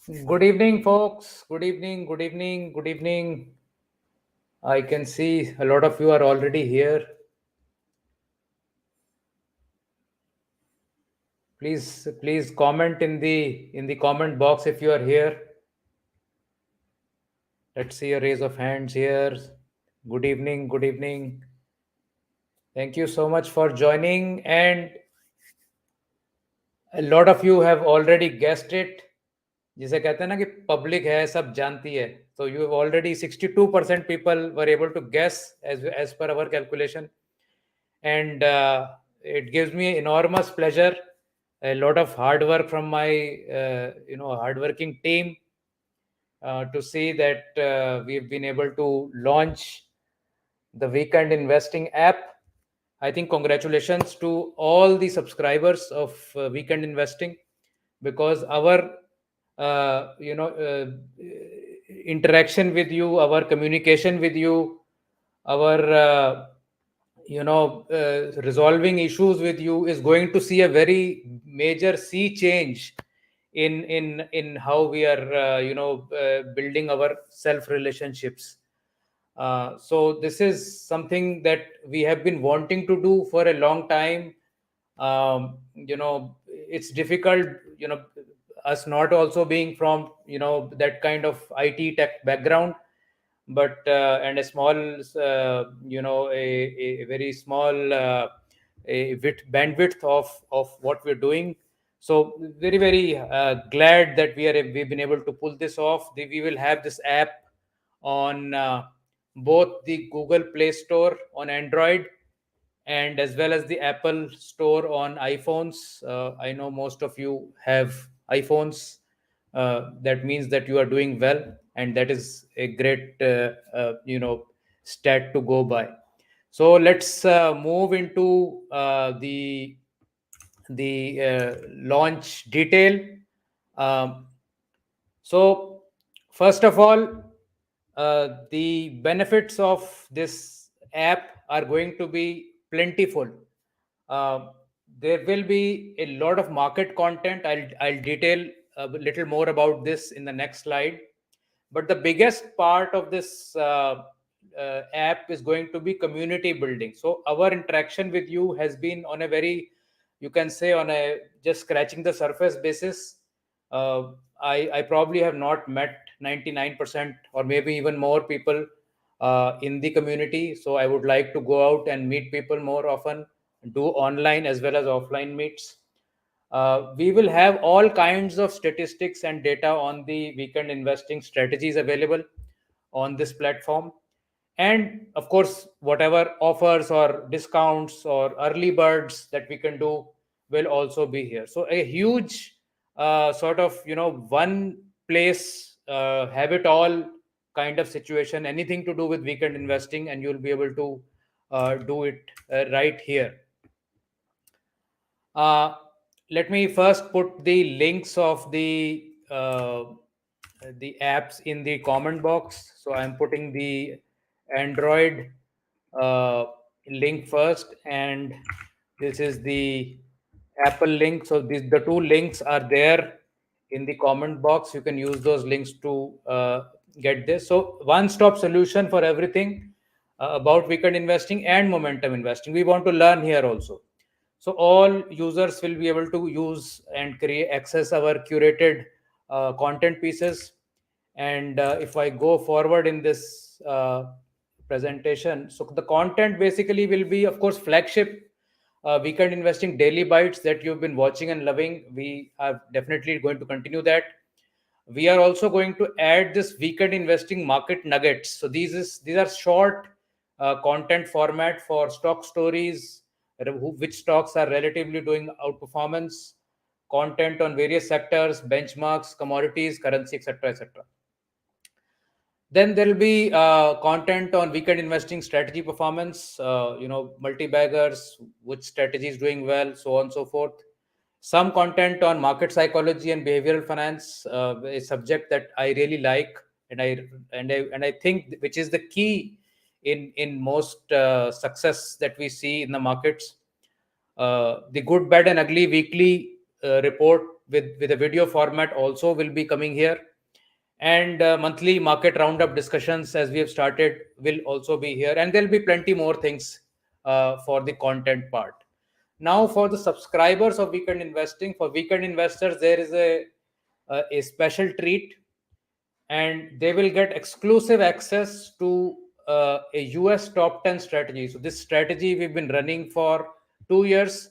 Good evening, folks. Good evening, good evening, good evening. I can see a lot of you are already here. Please comment in the comment box if you are here. Let's see a raise of hands here. Good evening, good evening. Thank you so much for joining. And a lot of you have already guessed it. जिसे कहते हैं ना कि public है सब जानती है तो you have already 62% people were able to guess as per our calculation, and it gives me enormous pleasure. A lot of hard work from my hardworking team to see that we've been able to launch the Weekend Investing app. I think congratulations to all the subscribers of Weekend Investing, because our interaction with you, our communication with you, our resolving issues with you is going to see a very major sea change in how we are building our self relationships. So this is something that we have been wanting to do for a long time. It's difficult, us not also being from that kind of IT tech background, but and a small a very small bandwidth of what we're doing. So very glad that we've been able to pull this off. We will have this app on both the Google Play Store on Android and as well as the Apple Store on iPhones. I know most of you have iPhones. That means that you are doing well, and that is a great stat to go by. So let's move into the launch detail. Um, so first of all, the benefits of this app are going to be plentiful. Uh, there will be a lot of market content. I'll detail a little more about this in the next slide. But the biggest part of this app is going to be community building. So our interaction with you has been on a very, you can say, on a just scratching the surface basis. Uh, I probably have not met 99% or maybe even more people in the community. So I would like to go out and meet people more often, do online as well as offline meets. We will have all kinds of statistics and data on the weekend investing strategies available on this platform. And of course, whatever offers or discounts or early birds that we can do will also be here. So a huge sort of, one place, have it all kind of situation, anything to do with weekend investing, and you'll be able to do it right here. Uh, Let me first put the links of the apps in the comment box. So I'm putting the Android uh, link first, and this is the Apple link. So the two links are there in the comment box. You can use those links to get this. So one-stop solution for everything about weekend investing and momentum investing. We want to learn here also. So all users will be able to use and create access our curated content pieces. And if I go forward in this presentation, so the content basically will be, of course, flagship weekend investing daily bites that you've been watching and loving. We are definitely going to continue that. We are also going to add this weekend investing market nuggets. So these are short content format for stock stories, which stocks are relatively doing outperformance, content on various sectors, benchmarks, commodities, currency, etc., etc. Then there will be content on weekend investing strategy performance, multi-baggers, which strategy is doing well, so on and so forth. Some content on market psychology and behavioral finance, a subject that I really like, and I think which is the key in most success that we see in the markets. The good, bad, and ugly weekly report with a video format also will be coming here, and monthly market roundup discussions, as we have started, will also be here, and there'll be plenty more things for the content part. Now, for the subscribers of Weekend Investing, for weekend investors, there is a special treat, and they will get exclusive access to a US top 10 strategy. So this strategy we've been running for 2 years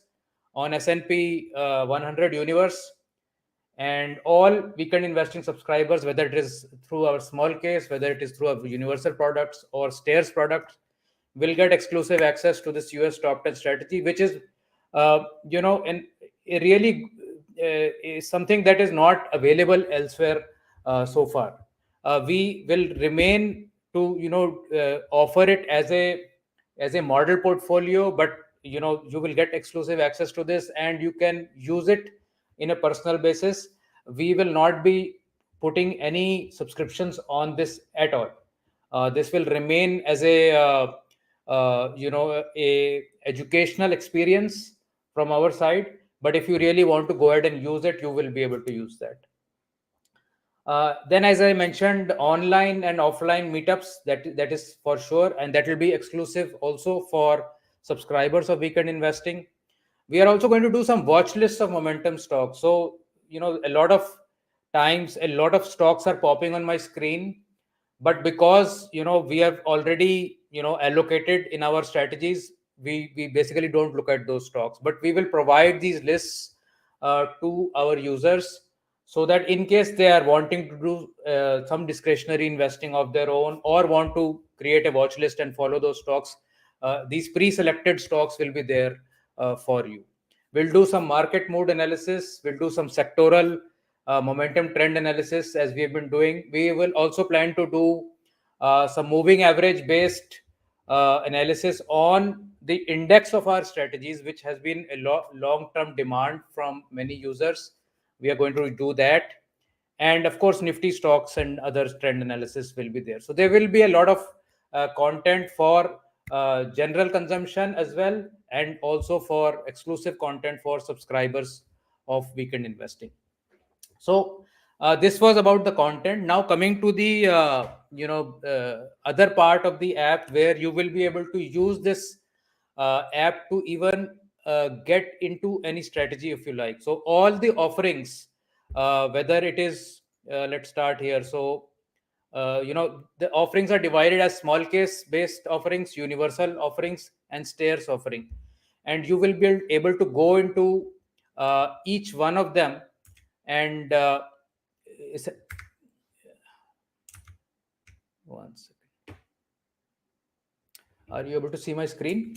on S&P 100 universe, and all weekend investing subscribers, whether it is through our small case, whether it is through our universal products or stairs products, will get exclusive access to this US top 10 strategy, which is and a really is something that is not available elsewhere so far. We will remain to offer it as a model portfolio, but you will get exclusive access to this, and you can use it in a personal basis. We will not be putting any subscriptions on this at all. This will remain as a educational experience from our side. But if you really want to go ahead and use it, you will be able to use that. Then, as I mentioned, online and offline meetups, that is for sure, and that will be exclusive also for subscribers of Weekend Investing. We are also going to do some watch lists of momentum stocks. So, a lot of times, a lot of stocks are popping on my screen, but because we have already allocated in our strategies, we basically don't look at those stocks, but we will provide these lists to our users, so that in case they are wanting to do some discretionary investing of their own, or want to create a watch list and follow those stocks, these pre-selected stocks will be there for you. We'll do some market mood analysis, we'll do some sectoral momentum trend analysis, as we have been doing. We will also plan to do some moving average based analysis on the index of our strategies, which has been a long term demand from many users. We are going to do that. And of course, Nifty stocks and other trend analysis will be there. So there will be a lot of content for general consumption as well, and also for exclusive content for subscribers of Weekend Investing. So this was about the content. Now coming to the other part of the app, where you will be able to use this app to even get into any strategy if you like. So all the offerings, whether it is let's start here. So the offerings are divided as small case based offerings, universal offerings, and stairs offering, and you will be able to go into each one of them. And is it, one second, are you able to see my screen?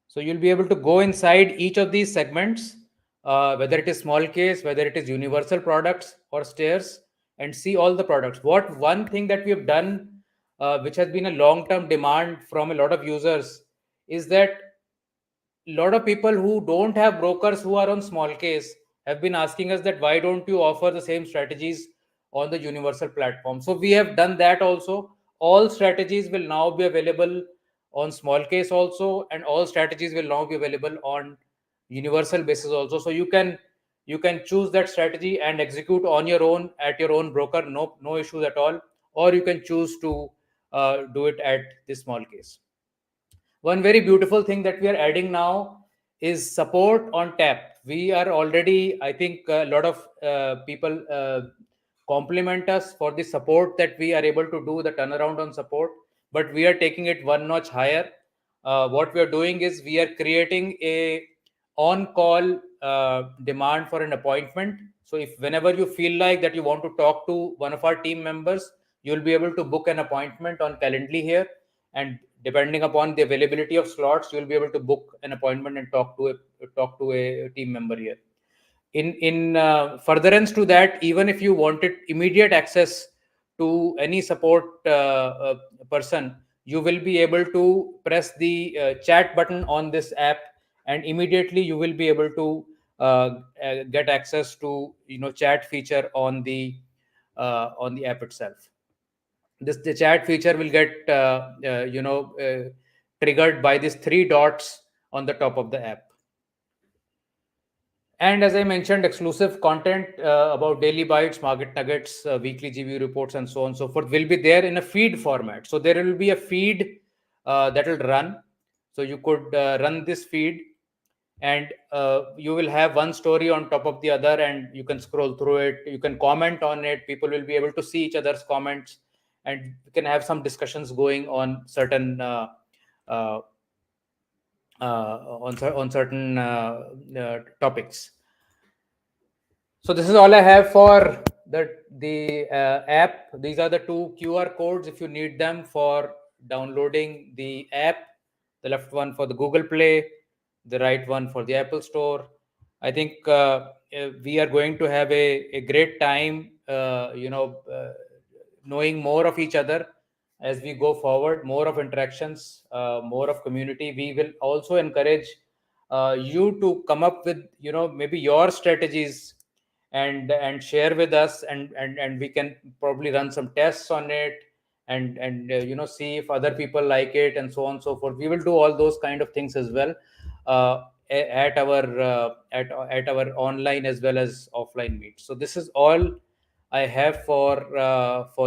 So you'll be able to go inside each of these segments, whether it is small case, whether it is universal products or stairs, and see all the products. What one thing that we have done, which has been a long-term demand from a lot of users, is that a lot of people who don't have brokers who are on small case have been asking us that why don't you offer the same strategies on the universal platform. So we have done that also. All strategies will now be available on small case also, and all strategies will now be available on universal basis also. So you can choose that strategy and execute on your own at your own broker, no issues at all, or you can choose to do it at the small case. One very beautiful thing that we are adding now is support on tap. We are already, I think, a lot of people compliment us for the support that we are able to do, the turnaround on support, but we are taking it one notch higher. What we are doing is we are creating a on-call demand for an appointment. So if whenever you feel like that you want to talk to one of our team members, you'll be able to book an appointment on Calendly here, and depending upon the availability of slots, you'll be able to book an appointment and talk to a team member here. In furtherance to that, even if you wanted immediate access to any support person, you will be able to press the chat button on this app, and immediately you will be able to get access to chat feature on the app itself. The chat feature will get triggered by these three dots on the top of the app. And as I mentioned, exclusive content about daily bites, market nuggets, weekly GV reports, and so on and so forth will be there in a feed format. So there will be a feed that will run. So you could run this feed, and you will have one story on top of the other, and you can scroll through it. You can comment on it. People will be able to see each other's comments, and you can have some discussions going on certain uh, on certain topics. So this is all I have for the app. These are the two QR codes if you need them for downloading the app. The left one for the Google Play, the right one for the Apple Store. I think we are going to have a great time, knowing more of each other as we go forward. More of interactions, more of community. We will also encourage you to come up with maybe your strategies and share with us, and we can probably run some tests on it, and see if other people like it, and so on and so forth. We will do all those kind of things as well, at our online as well as offline meets. So this is all I have for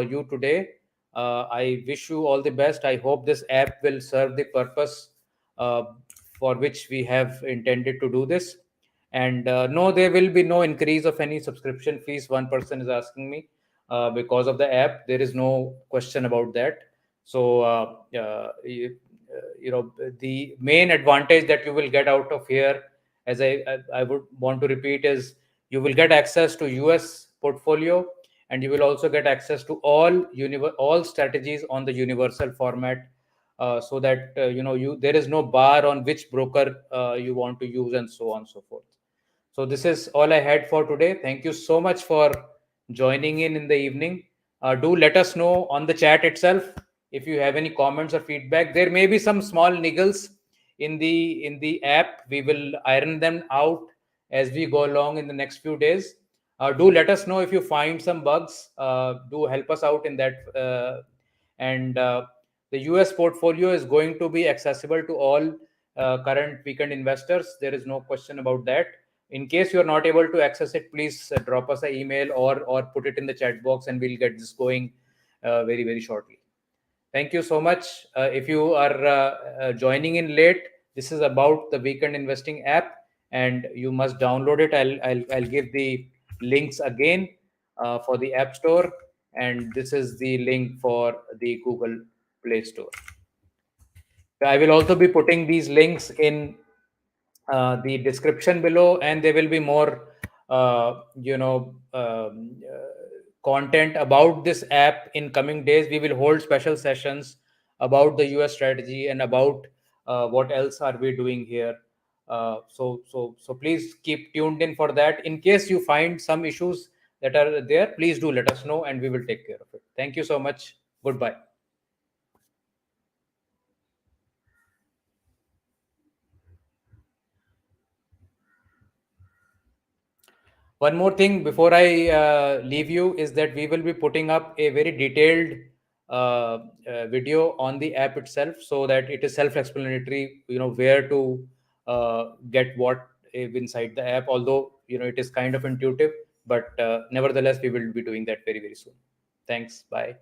you today. I wish you all the best. I hope this app will serve the purpose uh, for which we have intended to do this. And no, there will be no increase of any subscription fees. One person is asking me because of the app. There is no question about that. So the main advantage that you will get out of here, as I would want to repeat, is you will get access to US portfolio, and you will also get access to all strategies on the universal format, so that you there is no bar on which broker you want to use, and so on and so forth. So this is all I had for today. Thank you so much for joining in the evening. Do let us know on the chat itself if you have any comments or feedback. There may be some small niggles in the app. We will iron them out as we go along in the next few days. Do let us know if you find some bugs. Do help us out in that. And the US portfolio is going to be accessible to all current weekend investors. There is no question about that. In case you're not able to access it, please drop us an email or put it in the chat box, and we'll get this going very, very shortly. Thank you so much. If you are joining in late, this is about the Weekend Investing app, and you must download it. I'll give the links again for the App Store, and this is the link for the Google Play Store. I will also be putting these links in the description below, and there will be more content about this app in coming days. We will hold special sessions about the US strategy and about what else are we doing here. So please keep tuned in for that. In case you find some issues that are there, please do let us know, and we will take care of it. Thank you so much. Goodbye. One more thing before I leave you is that we will be putting up a very detailed video on the app itself, so that it is self-explanatory. Where to get what inside the app. Although it is kind of intuitive, but nevertheless we will be doing that very, very soon. Thanks. Bye.